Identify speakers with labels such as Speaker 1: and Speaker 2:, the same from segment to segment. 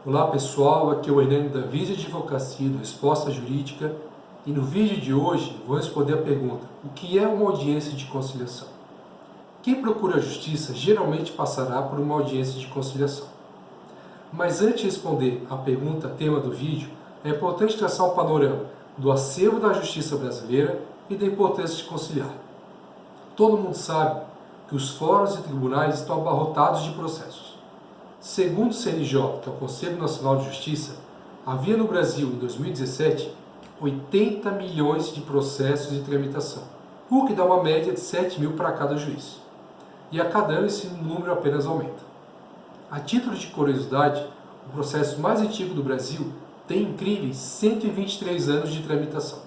Speaker 1: Olá pessoal, aqui é o Hernani da Visa Advocacia do Resposta Jurídica e no vídeo de hoje vou responder a pergunta: o que é uma audiência de conciliação? Quem procura a justiça geralmente passará por uma audiência de conciliação. Mas antes de responder a pergunta tema do vídeo, é importante traçar um panorama do acervo da justiça brasileira e da importância de conciliar. Todo mundo sabe que os fóruns e tribunais estão abarrotados de processos. Segundo o CNJ, que é o Conselho Nacional de Justiça, havia no Brasil, em 2017, 80 milhões de processos de tramitação, o que dá uma média de 7 mil para cada juiz. E a cada ano esse número apenas aumenta. A título de curiosidade, o processo mais antigo do Brasil tem incríveis 123 anos de tramitação.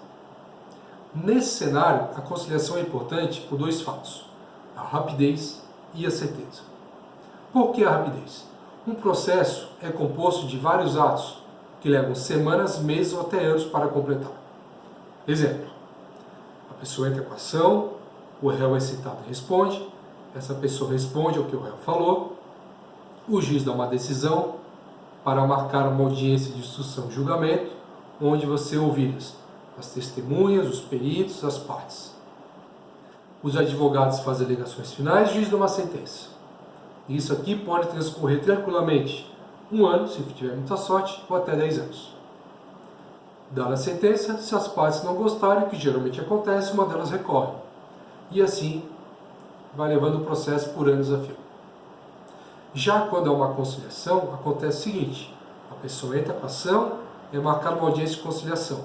Speaker 1: Nesse cenário, a conciliação é importante por dois fatos: a rapidez e a certeza. Por que a rapidez? Um processo é composto de vários atos que levam semanas, meses ou até anos para completar. Exemplo: a pessoa entra com a ação, o réu é citado e responde, essa pessoa responde ao que o réu falou, o juiz dá uma decisão para marcar uma audiência de instrução e julgamento, onde você ouvirá as testemunhas, os peritos, as partes. Os advogados fazem alegações finais e o juiz dá uma sentença. Isso aqui pode transcorrer tranquilamente 1 ano, se tiver muita sorte, ou até 10 anos. Dada a sentença, se as partes não gostarem, o que geralmente acontece, uma delas recorre. E assim vai levando o processo por anos a fio. Já quando é uma conciliação, acontece o seguinte: a pessoa entra com a ação, é marcada uma audiência de conciliação.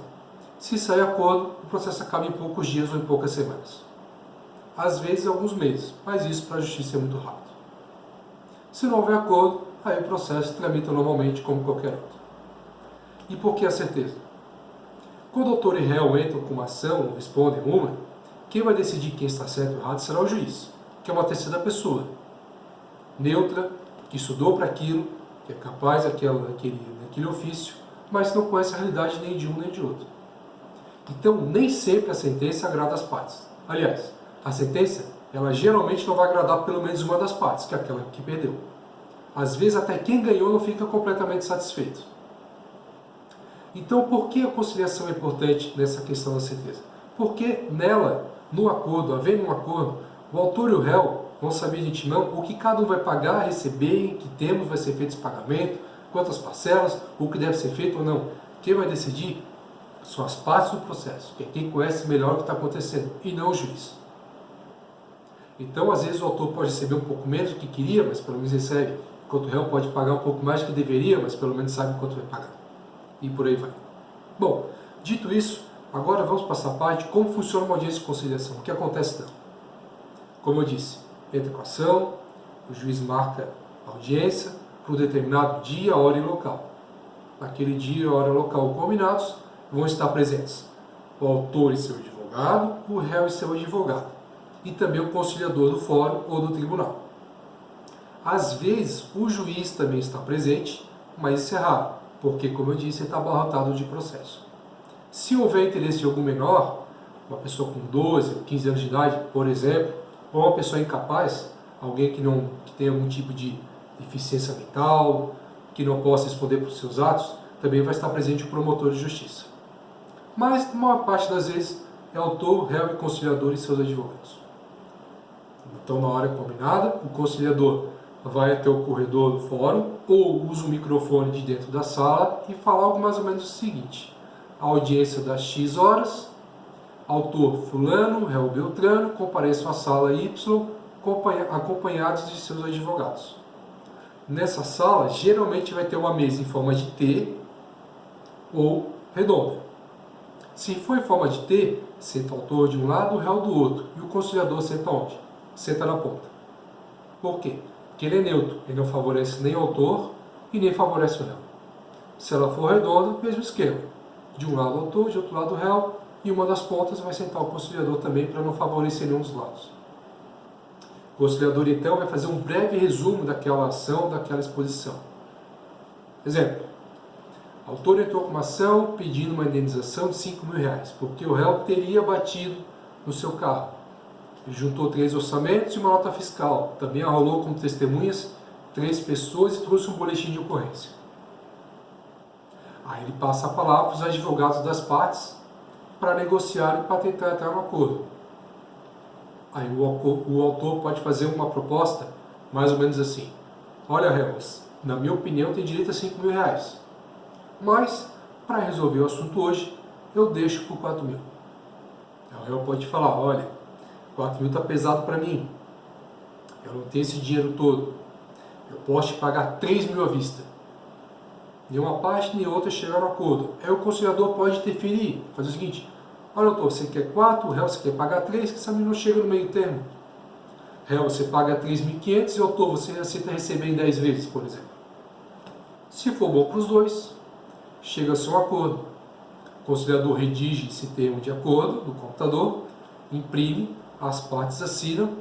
Speaker 1: Se sair acordo, o processo acaba em poucos dias ou em poucas semanas. Às vezes alguns meses, mas isso para a justiça é muito rápido. Se não houver acordo, aí o processo tramita normalmente como qualquer outro. E por que a certeza? Quando o autor e réu entram com uma ação ou respondem uma, quem vai decidir quem está certo ou errado será o juiz, que é uma terceira pessoa, neutra, que estudou para aquilo, que é capaz daquele ofício, mas não conhece a realidade nem de um nem de outro. Então, nem sempre a sentença agrada as partes. Aliás, a sentença, ela geralmente não vai agradar pelo menos uma das partes, que é aquela que perdeu. Às vezes até quem ganhou não fica completamente satisfeito. Então, por que a conciliação é importante nessa questão da certeza? Porque nela, no acordo, havendo um acordo, o autor e o réu vão saber de antemão o que cada um vai pagar, receber, em que termos vai ser feito esse pagamento, quantas parcelas, o que deve ser feito ou não. Quem vai decidir são as partes do processo, que é quem conhece melhor o que está acontecendo, e não o juiz. Então, às vezes, o autor pode receber um pouco menos do que queria, mas pelo menos recebe, enquanto o réu pode pagar um pouco mais do que deveria, mas pelo menos sabe quanto vai pagar. E por aí vai. Bom, dito isso, agora vamos passar a parte de como funciona uma audiência de conciliação. O que acontece não? Como eu disse, entra com a ação, o juiz marca a audiência para um determinado dia, hora e local. Naquele dia, hora e local combinados, vão estar presentes o autor e seu advogado, o réu e seu advogado, e também o conciliador do fórum ou do tribunal. Às vezes, o juiz também está presente, mas isso é raro, porque, como eu disse, ele está abarrotado de processo. Se houver interesse de algum menor, uma pessoa com 12 ou 15 anos de idade, por exemplo, ou uma pessoa incapaz, alguém que tem algum tipo de deficiência mental, que não possa responder por seus atos, também vai estar presente o promotor de justiça. Mas, na maior parte das vezes, é autor, réu e conciliador e seus advogados. Então, na hora combinada, o conciliador vai até o corredor do fórum ou usa o microfone de dentro da sala e fala algo mais ou menos o seguinte: a audiência das X horas, autor fulano, réu Beltrano, compareçam à sala Y acompanhados de seus advogados. Nessa sala, geralmente vai ter uma mesa em forma de T ou redonda. Se for em forma de T, senta o autor de um lado, o réu do outro, e o conciliador senta onde? Senta na ponta. Por quê? Porque ele é neutro, ele não favorece nem o autor e nem favorece o réu. Se ela for redonda, mesmo esquema. De um lado o autor, de outro lado o réu, e uma das pontas vai sentar o conciliador também para não favorecer nenhum dos lados. O conciliador então vai fazer um breve resumo daquela ação, daquela exposição. Exemplo: o autor entrou com uma ação pedindo uma indenização de R$5.000, porque o réu teria batido no seu carro. Ele juntou 3 orçamentos e uma nota fiscal. Também arrolou como testemunhas 3 pessoas e trouxe um boletim de ocorrência. Aí ele passa a palavra para os advogados das partes para negociar e para tentar entrar no acordo. Aí o autor pode fazer uma proposta mais ou menos assim: olha, réus, na minha opinião tem direito a R$ 5.000, mas para resolver o assunto hoje eu deixo por 4.000. Aí o réu pode falar: olha, 4.000 está pesado para mim, eu não tenho esse dinheiro todo, eu posso te pagar 3.000 à vista. Nenhuma parte nem outra chegaram a acordo. Aí o conciliador pode interferir, fazer o seguinte: olha, doutor, você quer 4, o réu você quer pagar 3, que essa não chega no meio termo. Réu, você paga 3.500 e doutor, você aceita receber em 10 vezes, por exemplo. Se for bom para os dois, chega-se a um acordo. O conciliador redige esse termo de acordo no computador, imprime, as partes assinam,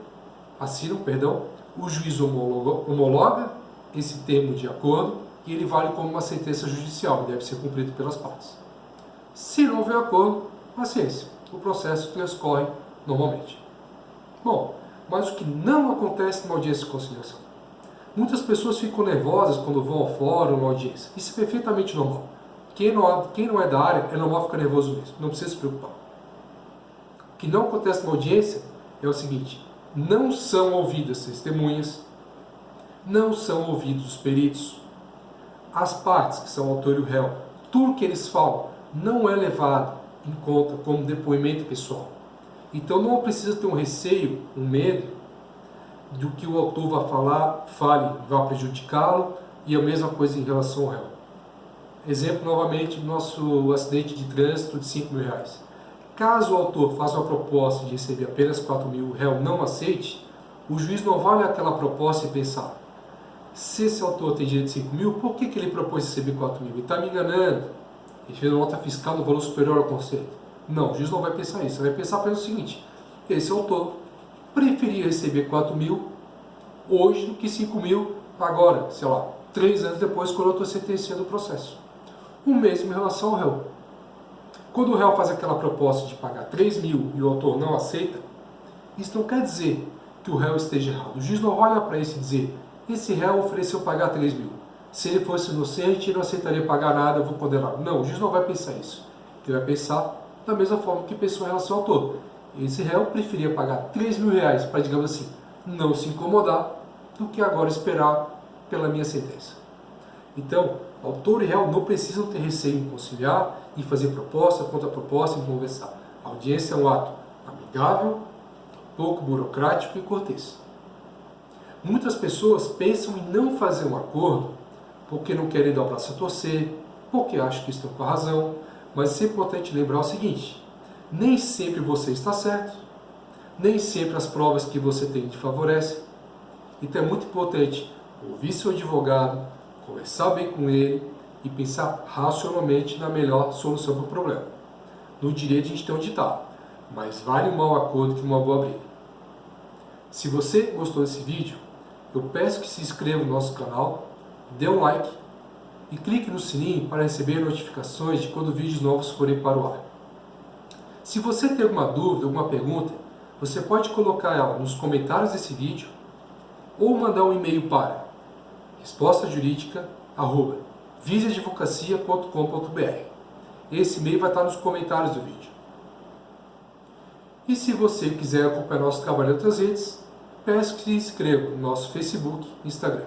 Speaker 1: o juiz homologa esse termo de acordo e ele vale como uma sentença judicial e deve ser cumprido pelas partes. Se não houver acordo, paciência, o processo transcorre normalmente. Bom, mas o que não acontece numa audiência de conciliação? Muitas pessoas ficam nervosas quando vão ao fórum, numa audiência. Isso é perfeitamente normal. Quem não é da área, é normal ficar nervoso mesmo, não precisa se preocupar. O que não acontece na audiência é o seguinte: não são ouvidas testemunhas, não são ouvidos os peritos, as partes, que são o autor e o réu, tudo que eles falam não é levado em conta como depoimento pessoal. Então não precisa ter um receio, um medo do que o autor vai falar, vai prejudicá-lo, e a mesma coisa em relação ao réu. Exemplo novamente do nosso acidente de trânsito de R$ 5.000. Caso o autor faça uma proposta de receber apenas 4.000 e o réu não aceite, o juiz não vai olhar aquela proposta e pensar: se esse autor tem direito de 5.000, por que ele propôs receber 4.000? Ele está me enganando. Ele fez uma nota fiscal no valor superior ao conceito. Não, o juiz não vai pensar isso. Ele vai pensar apenas o seguinte: esse autor preferia receber 4.000 hoje do que 5.000 agora, sei lá, 3 anos depois, quando eu estou sentenciando o processo. O mesmo em relação ao réu. Quando o réu faz aquela proposta de pagar 3.000 e o autor não aceita, isso não quer dizer que o réu esteja errado. O juiz não vai olhar para isso e dizer: esse réu ofereceu pagar 3.000. Se ele fosse inocente, ele não aceitaria pagar nada, eu vou condená-lo. Não, o juiz não vai pensar isso. Ele vai pensar da mesma forma que pensou em relação ao autor. Esse réu preferia pagar R$ 3.000 para, digamos assim, não se incomodar, do que agora esperar pela minha sentença. Então, autor e réu não precisam ter receio em conciliar, em fazer proposta, contra-proposta, em conversar. A audiência é um ato amigável, pouco burocrático e cortês. Muitas pessoas pensam em não fazer um acordo porque não querem dar o braço a torcer, porque acham que estão com a razão, mas é importante lembrar o seguinte: nem sempre você está certo, nem sempre as provas que você tem te favorecem. Então é muito importante ouvir seu advogado, conversar bem com ele e pensar racionalmente na melhor solução para o problema. No direito a gente tem um ditado: mais vale um mau acordo que uma boa briga. Se você gostou desse vídeo, eu peço que se inscreva no nosso canal, dê um like e clique no sininho para receber notificações de quando vídeos novos forem para o ar. Se você tem alguma dúvida, alguma pergunta, você pode colocar ela nos comentários desse vídeo ou mandar um e-mail para respostajurídica@viseadvocacia.com.br. Esse e-mail vai estar nos comentários do vídeo. E se você quiser acompanhar nosso trabalho em outras redes, peço que se inscreva no nosso Facebook e Instagram.